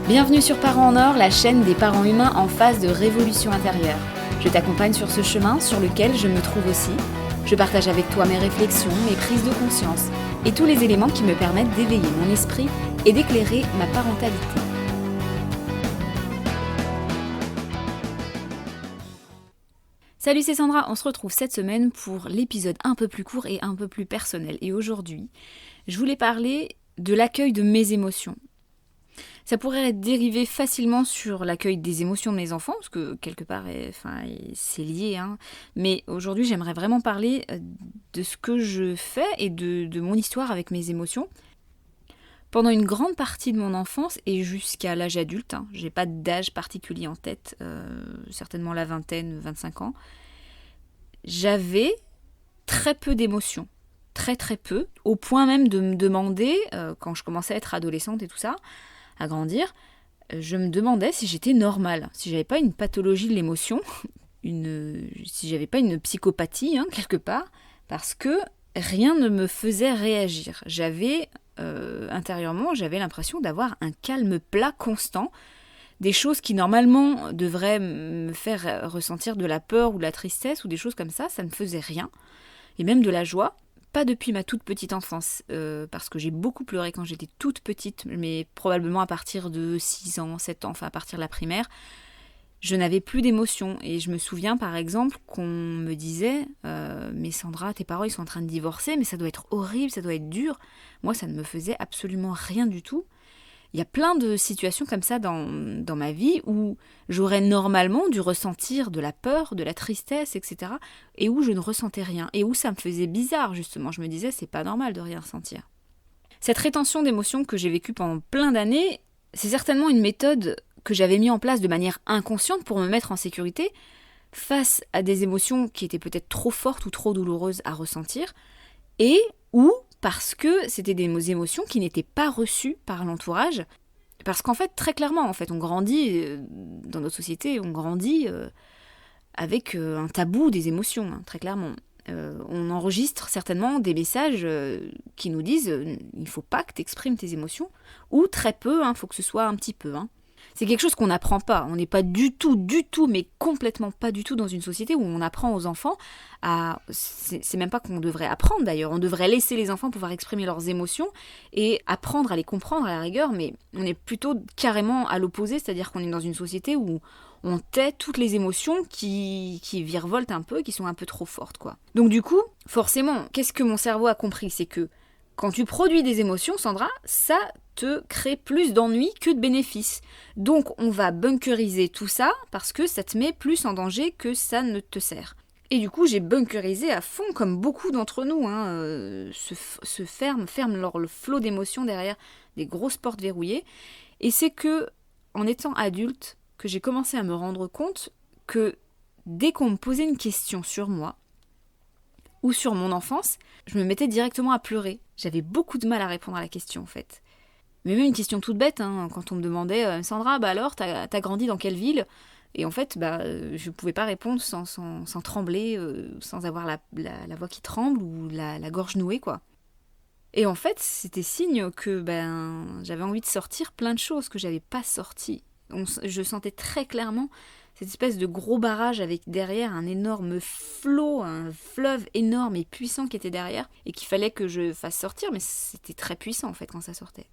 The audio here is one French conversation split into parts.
Bienvenue sur Parents en Or, la chaîne des parents humains en phase de révolution intérieure. Je t'accompagne sur ce chemin sur lequel je me trouve aussi. Je partage avec toi mes réflexions, mes prises de conscience et tous les éléments qui me permettent d'éveiller mon esprit et d'éclairer ma parentalité. Salut, c'est Sandra, on se retrouve cette semaine pour l'épisode un peu plus court et un peu plus personnel. Et aujourd'hui, je voulais parler de l'accueil de mes émotions. Ça pourrait dériver facilement sur l'accueil des émotions de mes enfants, parce que quelque part, c'est lié. Mais aujourd'hui, j'aimerais vraiment parler de ce que je fais et de mon histoire avec mes émotions. Pendant une grande partie de mon enfance et jusqu'à l'âge adulte, j'ai pas d'âge particulier en tête, certainement la vingtaine, 25 ans, j'avais très peu d'émotions. Très très peu, au point même de me demander, quand je commençais à être adolescente et tout ça, à grandir, je me demandais si j'étais normale, si j'avais pas une pathologie de l'émotion, si j'avais pas une psychopathie quelque part, parce que rien ne me faisait réagir. Intérieurement, j'avais l'impression d'avoir un calme plat constant, des choses qui normalement devraient me faire ressentir de la peur ou de la tristesse ou des choses comme ça ne faisait rien, et même de la joie. Pas depuis ma toute petite enfance, parce que j'ai beaucoup pleuré quand j'étais toute petite, mais probablement à partir de 6 ans, 7 ans, à partir de la primaire, je n'avais plus d'émotions. Et je me souviens par exemple qu'on me disait « Mais Sandra, tes parents ils sont en train de divorcer, mais ça doit être horrible, ça doit être dur ». Moi ça ne me faisait absolument rien du tout. Il y a plein de situations comme ça dans ma vie où j'aurais normalement dû ressentir de la peur, de la tristesse, etc. et où je ne ressentais rien, et où ça me faisait bizarre justement. Je me disais, c'est pas normal de rien ressentir. Cette rétention d'émotions que j'ai vécue pendant plein d'années, c'est certainement une méthode que j'avais mis en place de manière inconsciente pour me mettre en sécurité face à des émotions qui étaient peut-être trop fortes ou trop douloureuses à ressentir, et où parce que c'était des émotions qui n'étaient pas reçues par l'entourage. Parce qu'en fait, très clairement, on grandit dans notre société, on grandit avec un tabou des émotions, très clairement. On enregistre certainement des messages qui nous disent il ne faut pas que tu exprimes tes émotions, ou très peu, faut que ce soit un petit peu. C'est quelque chose qu'on n'apprend pas. On n'est pas du tout, mais complètement pas du tout dans une société où on apprend aux enfants à... C'est même pas qu'on devrait apprendre d'ailleurs. On devrait laisser les enfants pouvoir exprimer leurs émotions et apprendre à les comprendre à la rigueur, mais on est plutôt carrément à l'opposé, c'est-à-dire qu'on est dans une société où on tait toutes les émotions qui virevoltent un peu, qui sont un peu trop fortes, quoi. Donc du coup, forcément, qu'est-ce que mon cerveau a compris ? C'est que quand tu produis des émotions, Sandra, ça te crée plus d'ennuis que de bénéfices. Donc on va bunkeriser tout ça parce que ça te met plus en danger que ça ne te sert. Et du coup, j'ai bunkerisé à fond, comme beaucoup d'entre nous, se ferment le flot d'émotions derrière des grosses portes verrouillées. Et c'est que, en étant adulte, que j'ai commencé à me rendre compte que dès qu'on me posait une question sur moi, ou sur mon enfance, je me mettais directement à pleurer. J'avais beaucoup de mal à répondre à la question, en fait. Mais même une question toute bête, quand on me demandait « Sandra, alors, t'as grandi dans quelle ville ?» Et en fait, je pouvais pas répondre sans trembler, sans avoir la voix qui tremble ou la gorge nouée, quoi. Et en fait, c'était signe que j'avais envie de sortir plein de choses que j'avais pas sorties. Je sentais très clairement cette espèce de gros barrage avec derrière un énorme flot, un fleuve énorme et puissant qui était derrière et qu'il fallait que je fasse sortir, mais c'était très puissant en fait quand ça sortait.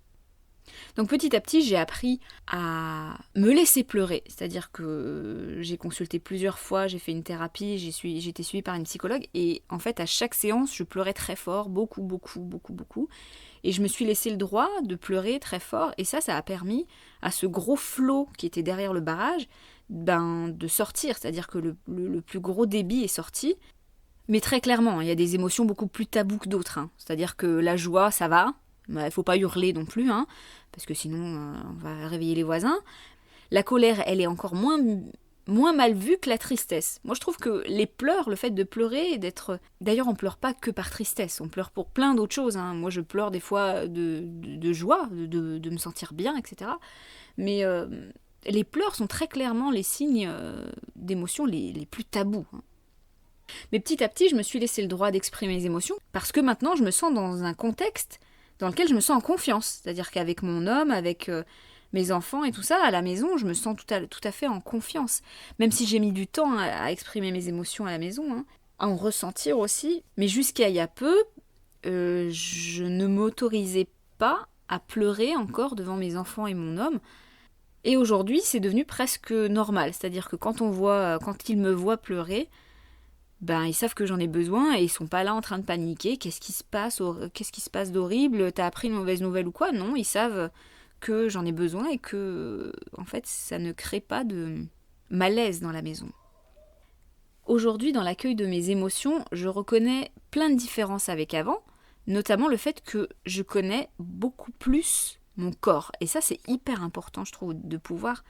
Donc petit à petit, j'ai appris à me laisser pleurer, c'est-à-dire que j'ai consulté plusieurs fois, j'ai fait une thérapie, j'ai été suivie par une psychologue et en fait à chaque séance, je pleurais très fort, beaucoup, et je me suis laissé le droit de pleurer très fort et ça a permis à ce gros flot qui était derrière le barrage de sortir, c'est-à-dire que le plus gros débit est sorti. Mais très clairement, il y a des émotions beaucoup plus taboues que d'autres, c'est-à-dire que la joie, ça va, il faut pas hurler non plus, parce que sinon on va réveiller les voisins. La colère, elle est encore moins mal vue que la tristesse. Moi je trouve que les pleurs, le fait de pleurer, d'ailleurs on pleure pas que par tristesse, on pleure pour plein d'autres choses. Moi je pleure des fois de joie, de me sentir bien, etc. Mais les pleurs sont très clairement les signes d'émotions les plus tabous. Mais petit à petit, je me suis laissé le droit d'exprimer mes émotions parce que maintenant, je me sens dans un contexte dans lequel je me sens en confiance. C'est-à-dire qu'avec mon homme, avec mes enfants et tout ça, à la maison, je me sens tout à fait en confiance. Même si j'ai mis du temps à exprimer mes émotions à la maison, hein, à en ressentir aussi. Mais jusqu'à il y a peu, je ne m'autorisais pas à pleurer encore devant mes enfants et mon homme. Et aujourd'hui, c'est devenu presque normal. C'est-à-dire que quand ils me voient pleurer, ben ils savent que j'en ai besoin et ils sont pas là en train de paniquer. Qu'est-ce qui se passe d'horrible? T'as appris une mauvaise nouvelle ou quoi? Non, ils savent que j'en ai besoin et que, en fait, ça ne crée pas de malaise dans la maison. Aujourd'hui, dans l'accueil de mes émotions, je reconnais plein de différences avec avant, notamment le fait que je connais beaucoup plus mon corps. Et ça, c'est hyper important, je trouve, de pouvoir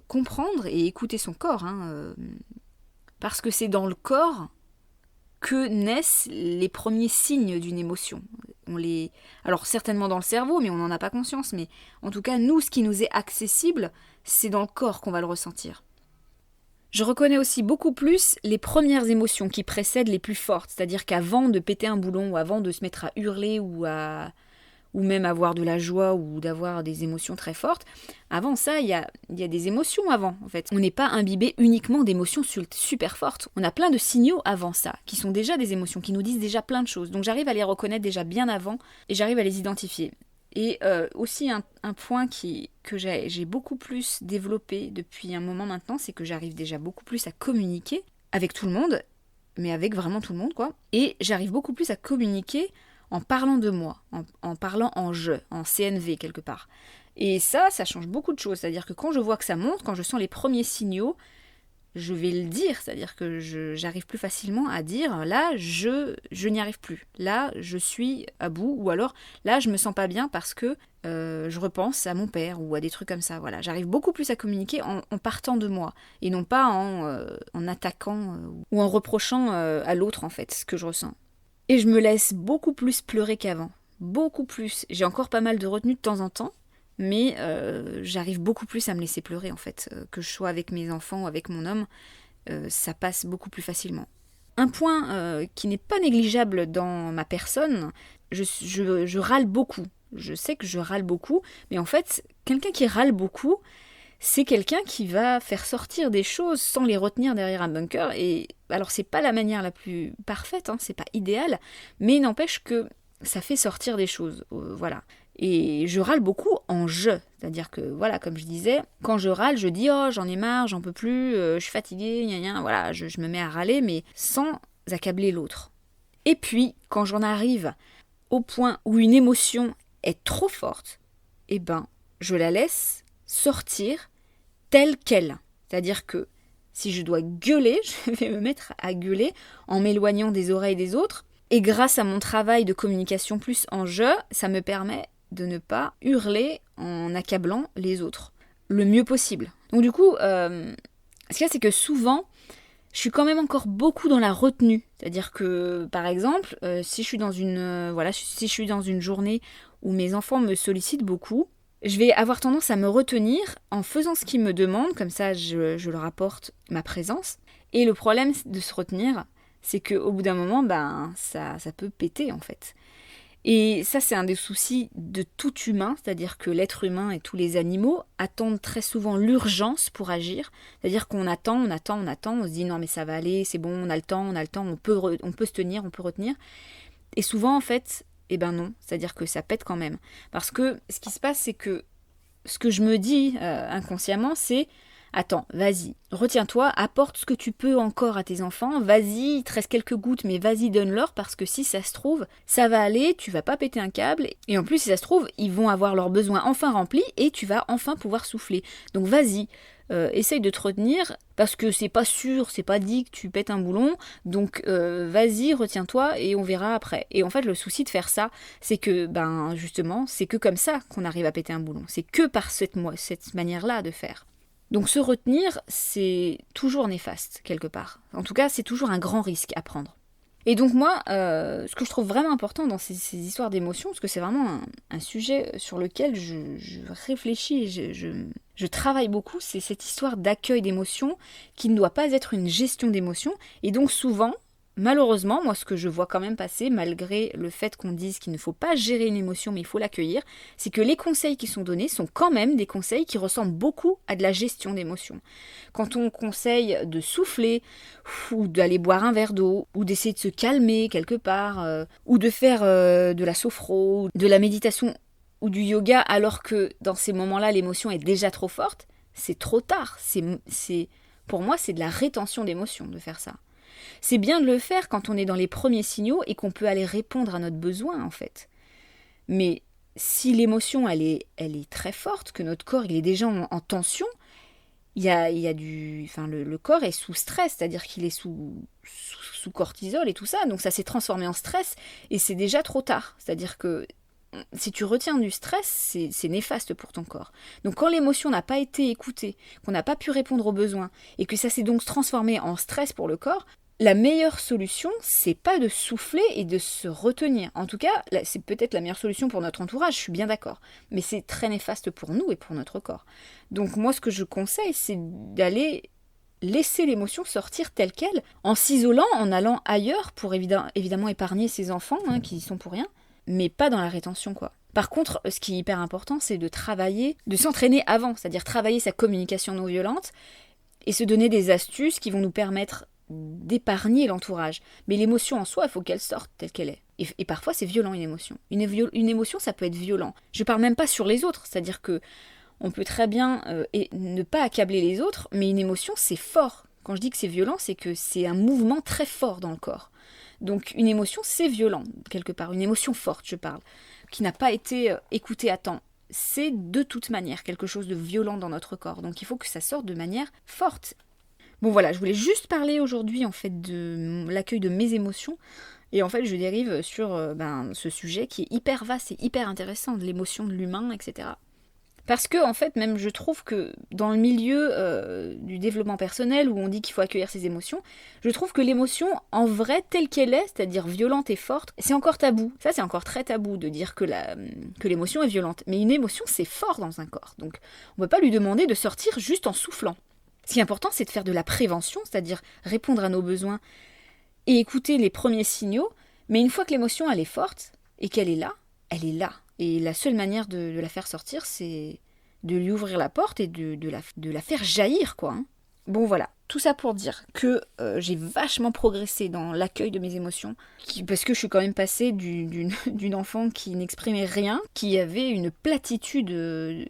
comprendre et écouter son corps. Parce que c'est dans le corps que naissent les premiers signes d'une émotion. Alors certainement dans le cerveau, mais on n'en a pas conscience. Mais en tout cas, nous, ce qui nous est accessible, c'est dans le corps qu'on va le ressentir. Je reconnais aussi beaucoup plus les premières émotions qui précèdent les plus fortes. C'est-à-dire qu'avant de péter un boulon, ou avant de se mettre à hurler, ou même avoir de la joie ou d'avoir des émotions très fortes. Avant ça, il y a des émotions avant, en fait. On n'est pas imbibé uniquement d'émotions super fortes. On a plein de signaux avant ça, qui sont déjà des émotions, qui nous disent déjà plein de choses. Donc j'arrive à les reconnaître déjà bien avant, et j'arrive à les identifier. Et aussi un point que j'ai beaucoup plus développé depuis un moment maintenant, c'est que j'arrive déjà beaucoup plus à communiquer avec tout le monde, mais avec vraiment tout le monde, quoi. Et j'arrive beaucoup plus à communiquer en parlant de moi, en parlant en je, en CNV quelque part. Et ça change beaucoup de choses. C'est-à-dire que quand je vois que ça monte, quand je sens les premiers signaux, je vais le dire. C'est-à-dire que j'arrive plus facilement à dire, là, je n'y arrive plus. Là, je suis à bout. Ou alors, là, je me sens pas bien parce que je repense à mon père ou à des trucs comme ça. Voilà, j'arrive beaucoup plus à communiquer en partant de moi. Et non pas en attaquant ou en reprochant à l'autre, en fait, ce que je ressens. Et je me laisse beaucoup plus pleurer qu'avant. Beaucoup plus. J'ai encore pas mal de retenue de temps en temps, mais j'arrive beaucoup plus à me laisser pleurer, en fait. Que je sois avec mes enfants ou avec mon homme, ça passe beaucoup plus facilement. Un point qui n'est pas négligeable dans ma personne, je râle beaucoup. Je sais que je râle beaucoup, mais en fait, quelqu'un qui râle beaucoup, c'est quelqu'un qui va faire sortir des choses sans les retenir derrière un bunker. Et alors c'est pas la manière la plus parfaite, c'est pas idéal, mais il n'empêche que ça fait sortir des choses, voilà. Et je râle beaucoup en je, c'est-à-dire que voilà, comme je disais, quand je râle, je dis oh j'en ai marre, j'en peux plus, je suis fatiguée, gna gna, voilà, je me mets à râler, mais sans accabler l'autre. Et puis quand j'en arrive au point où une émotion est trop forte, eh ben je la laisse sortir telle qu'elle. C'est-à-dire que si je dois gueuler, je vais me mettre à gueuler en m'éloignant des oreilles des autres. Et grâce à mon travail de communication plus en jeu, ça me permet de ne pas hurler en accablant les autres le mieux possible. Donc du coup, ce qu'il y a, c'est que souvent, je suis quand même encore beaucoup dans la retenue. C'est-à-dire que, par exemple, si je suis dans une journée où mes enfants me sollicitent beaucoup, je vais avoir tendance à me retenir en faisant ce qu'ils me demandent, comme ça je leur apporte ma présence. Et le problème de se retenir, c'est qu'au bout d'un moment, ça peut péter en fait. Et ça, c'est un des soucis de tout humain, c'est-à-dire que l'être humain et tous les animaux attendent très souvent l'urgence pour agir. C'est-à-dire qu'on attend, on se dit non mais ça va aller, c'est bon, on a le temps, on peut se tenir, on peut retenir. Et souvent en fait, eh ben non, c'est-à-dire que ça pète quand même. Parce que ce qui se passe, c'est que ce que je me dis inconsciemment, c'est attends, vas-y, retiens-toi, apporte ce que tu peux encore à tes enfants, vas-y, il te reste quelques gouttes, mais vas-y, donne-leur, parce que si ça se trouve, ça va aller, tu vas pas péter un câble, et en plus, si ça se trouve, ils vont avoir leurs besoins enfin remplis, et tu vas enfin pouvoir souffler. Donc vas-y, essaye de te retenir, parce que c'est pas sûr, c'est pas dit que tu pètes un boulon, donc vas-y, retiens-toi, et on verra après. Et en fait, le souci de faire ça, c'est que, justement, c'est que comme ça qu'on arrive à péter un boulon. C'est que par cette manière-là de faire. Donc se retenir, c'est toujours néfaste, quelque part. En tout cas, c'est toujours un grand risque à prendre. Et donc moi, ce que je trouve vraiment important dans ces histoires d'émotions, parce que c'est vraiment un sujet sur lequel je réfléchis, je travaille beaucoup, c'est cette histoire d'accueil d'émotions qui ne doit pas être une gestion d'émotions. Et donc souvent, malheureusement, moi ce que je vois quand même passer, malgré le fait qu'on dise qu'il ne faut pas gérer une émotion mais il faut l'accueillir, c'est que les conseils qui sont donnés sont quand même des conseils qui ressemblent beaucoup à de la gestion d'émotions. Quand on conseille de souffler, ou d'aller boire un verre d'eau, ou d'essayer de se calmer quelque part, ou de faire de la sophro, de la méditation ou du yoga, alors que dans ces moments-là l'émotion est déjà trop forte, c'est trop tard. Pour moi, c'est de la rétention d'émotions de faire ça. C'est bien de le faire quand on est dans les premiers signaux et qu'on peut aller répondre à notre besoin, en fait. Mais si l'émotion, elle est très forte, que notre corps il est déjà en tension, le corps est sous stress, c'est-à-dire qu'il est sous cortisol et tout ça, donc ça s'est transformé en stress et c'est déjà trop tard. C'est-à-dire que si tu retiens du stress, c'est néfaste pour ton corps. Donc quand l'émotion n'a pas été écoutée, qu'on n'a pas pu répondre aux besoins, et que ça s'est donc transformé en stress pour le corps, la meilleure solution, c'est pas de souffler et de se retenir. En tout cas, c'est peut-être la meilleure solution pour notre entourage, je suis bien d'accord. Mais c'est très néfaste pour nous et pour notre corps. Donc moi, ce que je conseille, c'est d'aller laisser l'émotion sortir telle qu'elle, en s'isolant, en allant ailleurs pour évidemment épargner ses enfants, qui y sont pour rien, mais pas dans la rétention, quoi. Par contre, ce qui est hyper important, c'est de travailler, de s'entraîner avant, c'est-à-dire travailler sa communication non violente et se donner des astuces qui vont nous permettre d'épargner l'entourage. Mais l'émotion en soi, il faut qu'elle sorte telle qu'elle est. Et parfois, c'est violent, une émotion. Une émotion, ça peut être violent. Je parle même pas sur les autres, c'est-à-dire que on peut très bien ne pas accabler les autres, mais une émotion, c'est fort. Quand je dis que c'est violent, c'est que c'est un mouvement très fort dans le corps. Donc une émotion, c'est violent, quelque part. Une émotion forte, je parle, qui n'a pas été écoutée à temps. C'est de toute manière quelque chose de violent dans notre corps. Donc il faut que ça sorte de manière forte. Bon voilà, je voulais juste parler aujourd'hui en fait de l'accueil de mes émotions. Et en fait, je dérive sur ce sujet qui est hyper vaste et hyper intéressant, de l'émotion de l'humain, etc. Parce que, en fait, même je trouve que dans le milieu du développement personnel, où on dit qu'il faut accueillir ses émotions, je trouve que l'émotion, en vrai, telle qu'elle est, c'est-à-dire violente et forte, c'est encore tabou. Ça, c'est encore très tabou de dire que l'émotion est violente. Mais une émotion, c'est fort dans un corps. Donc, on ne peut pas lui demander de sortir juste en soufflant. Ce qui est important, c'est de faire de la prévention, c'est-à-dire répondre à nos besoins et écouter les premiers signaux. Mais une fois que l'émotion, elle est forte et qu'elle est là, elle est là. Et la seule manière de la faire sortir, c'est de lui ouvrir la porte et de la faire jaillir, quoi. Bon, voilà. Tout ça pour dire que j'ai vachement progressé dans l'accueil de mes émotions, parce que je suis quand même passée d'une enfant qui n'exprimait rien, qui avait une platitude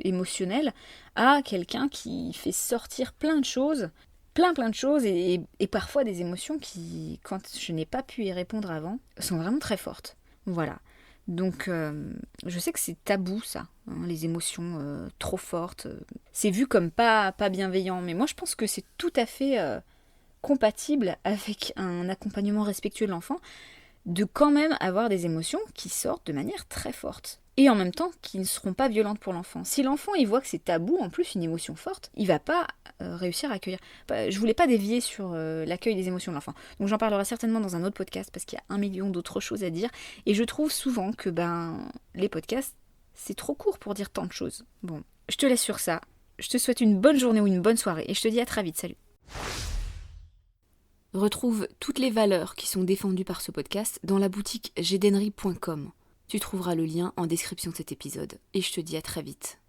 émotionnelle, à quelqu'un qui fait sortir plein de choses, plein de choses, et parfois des émotions qui, quand je n'ai pas pu y répondre avant, sont vraiment très fortes. Voilà. Donc, je sais que c'est tabou, ça, les émotions trop fortes. C'est vu comme pas bienveillant, mais moi je pense que c'est tout à fait compatible avec un accompagnement respectueux de l'enfant, de quand même avoir des émotions qui sortent de manière très forte. Et en même temps, qui ne seront pas violentes pour l'enfant. Si l'enfant il voit que c'est tabou, en plus une émotion forte, il va pas réussir à accueillir. Je voulais pas dévier sur l'accueil des émotions de l'enfant. Donc j'en parlerai certainement dans un autre podcast, parce qu'il y a 1 million d'autres choses à dire. Et je trouve souvent que les podcasts, c'est trop court pour dire tant de choses. Bon, je te laisse sur ça. Je te souhaite une bonne journée ou une bonne soirée. Et je te dis à très vite. Salut. Retrouve toutes les valeurs qui sont défendues par ce podcast dans la boutique jedennerie.com. Tu trouveras le lien en description de cet épisode. Et je te dis à très vite.